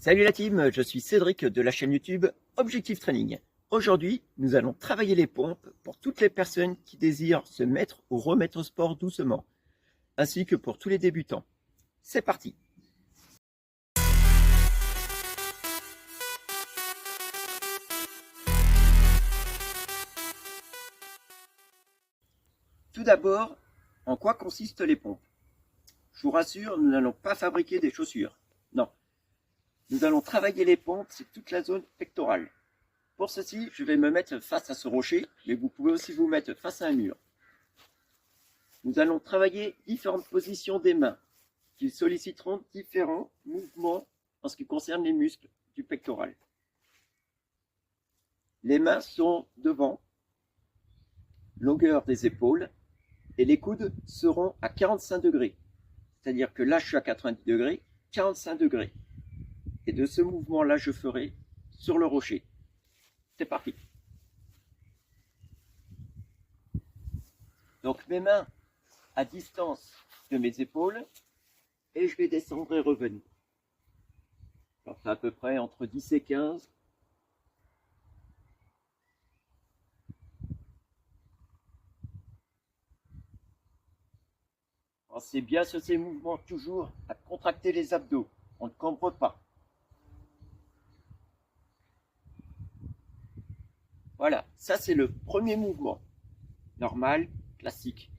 Salut la team, je suis Cédric de la chaîne YouTube Objectif Training. Aujourd'hui, nous allons travailler les pompes pour toutes les personnes qui désirent se mettre ou remettre au sport doucement, ainsi que pour tous les débutants. C'est parti! Tout d'abord, en quoi consistent les pompes? Je vous rassure, nous n'allons pas fabriquer des chaussures. Non. Nous allons travailler les pompes, c'est toute la zone pectorale. Pour ceci, je vais me mettre face à ce rocher, mais vous pouvez aussi vous mettre face à un mur. Nous allons travailler différentes positions des mains, qui solliciteront différents mouvements en ce qui concerne les muscles du pectoral. Les mains sont devant, longueur des épaules, et les coudes seront à 45 degrés. C'est-à-dire que là, je suis à 90 degrés, 45 degrés. Et de ce mouvement-là, je ferai sur le rocher. C'est parti. Donc mes mains à distance de mes épaules, et je vais descendre et revenir. Alors c'est à peu près entre 10 et 15. Pensez bien sur ces mouvements toujours à contracter les abdos. On ne cambre pas. Voilà, ça c'est le premier mouvement. Normal, classique,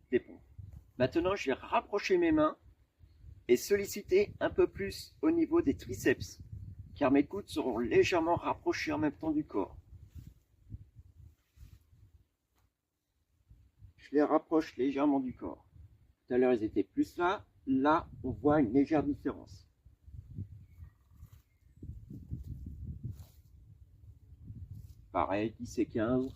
des pompes. Maintenant, je vais rapprocher mes mains et solliciter un peu plus au niveau des triceps, car mes coudes seront légèrement rapprochés en même temps du corps. Je les rapproche légèrement du corps. Tout à l'heure, ils étaient plus là. Là, on voit une légère différence. Pareil, 10 et 15.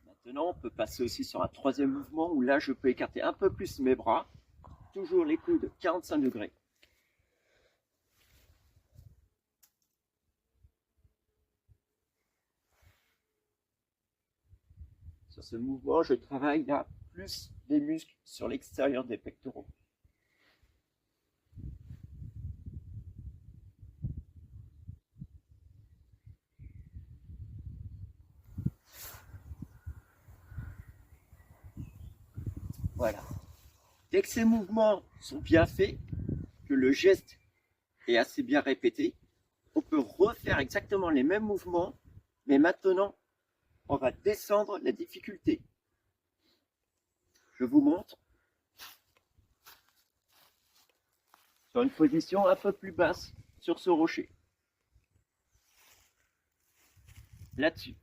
Maintenant, on peut passer aussi sur un troisième mouvement où là, je peux écarter un peu plus mes bras. Toujours les coudes 45 degrés. Sur ce mouvement, je travaille là plus les muscles sur l'extérieur des pectoraux. Voilà. Dès que ces mouvements sont bien faits, que le geste est assez bien répété, on peut refaire exactement les mêmes mouvements, mais maintenant, on va descendre la difficulté. Je vous montre. Sur une position un peu plus basse sur ce rocher. Là-dessus.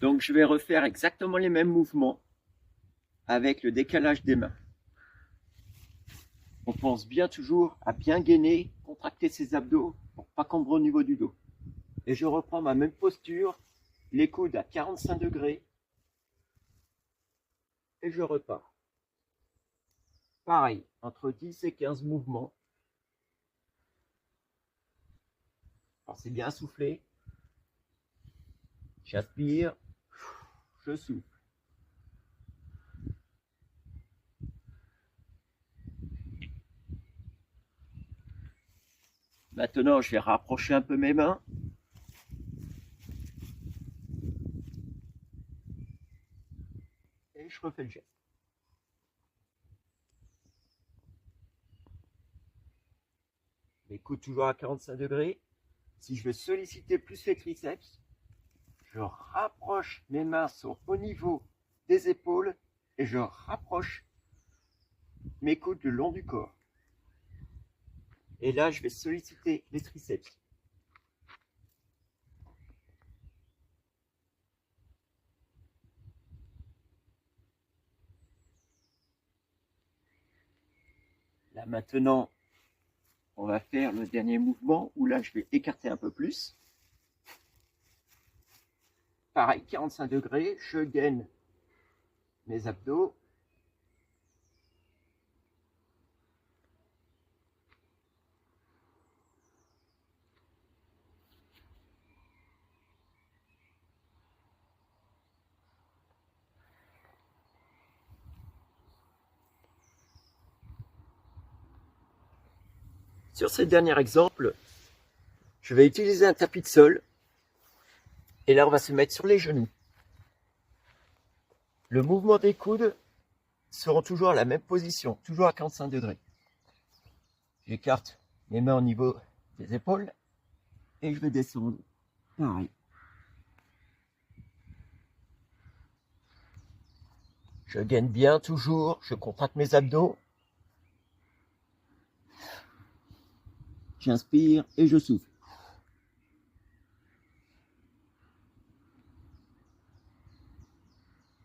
Donc je vais refaire exactement les mêmes mouvements avec le décalage des mains. On pense bien toujours à bien gainer, contracter ses abdos pour pas cambrer au niveau du dos. Et je reprends ma même posture, les coudes à 45 degrés et je repars. Pareil, entre 10 et 15 mouvements. Alors c'est bien soufflé. J'aspire, je souffle. Maintenant, je vais rapprocher un peu mes mains. Et je refais le geste. Les coudes toujours à 45 degrés. Si je veux solliciter plus les triceps, je rapproche mes mains sont au niveau des épaules et je rapproche mes coudes le long du corps. Et là, je vais solliciter les triceps. Là maintenant, on va faire le dernier mouvement où là, je vais écarter un peu plus. Pareil, 45 degrés, je gaine mes abdos. Sur ce dernier exemple, je vais utiliser un tapis de sol. Et là, on va se mettre sur les genoux. Le mouvement des coudes seront toujours à la même position, toujours à 45 degrés. J'écarte mes mains au niveau des épaules et je vais descendre. Pareil. Je gaine bien toujours, je contracte mes abdos. J'inspire et je souffle.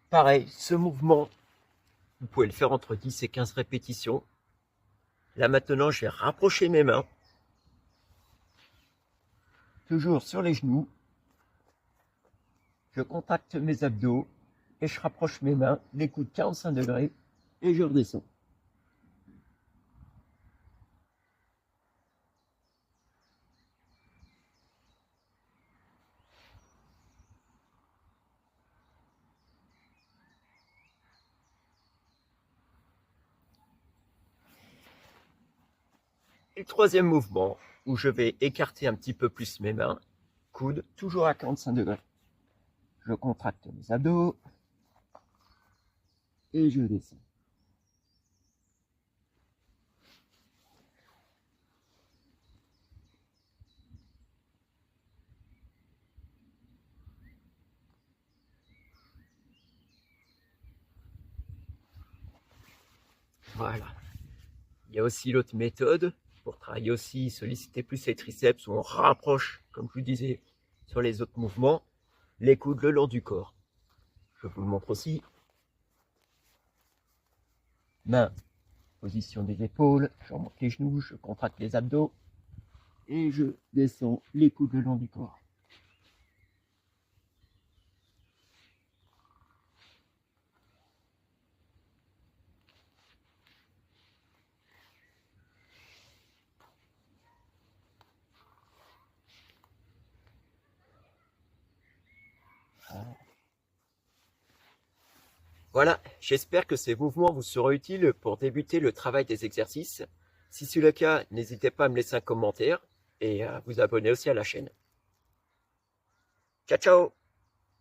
Pareil, ce mouvement, vous pouvez le faire entre 10 et 15 répétitions. Là maintenant, je vais rapprocher mes mains. Toujours sur les genoux. Je contracte mes abdos et je rapproche mes mains, les coudes 45 degrés et je redescends. Et le troisième mouvement, où je vais écarter un petit peu plus mes mains, coudes toujours à 45 degrés. Je contracte mes abdos et je descends. Voilà. Il y a aussi l'autre méthode pour travailler aussi, solliciter plus les triceps, où on rapproche, comme je vous disais, sur les autres mouvements, les coudes le long du corps. Je vous le montre aussi. Main, position des épaules, je remonte les genoux, je contracte les abdos et je descends les coudes le long du corps. Voilà, j'espère que ces mouvements vous seront utiles pour débuter le travail des exercices. Si c'est le cas, n'hésitez pas à me laisser un commentaire et à vous abonner aussi à la chaîne. Ciao, ciao!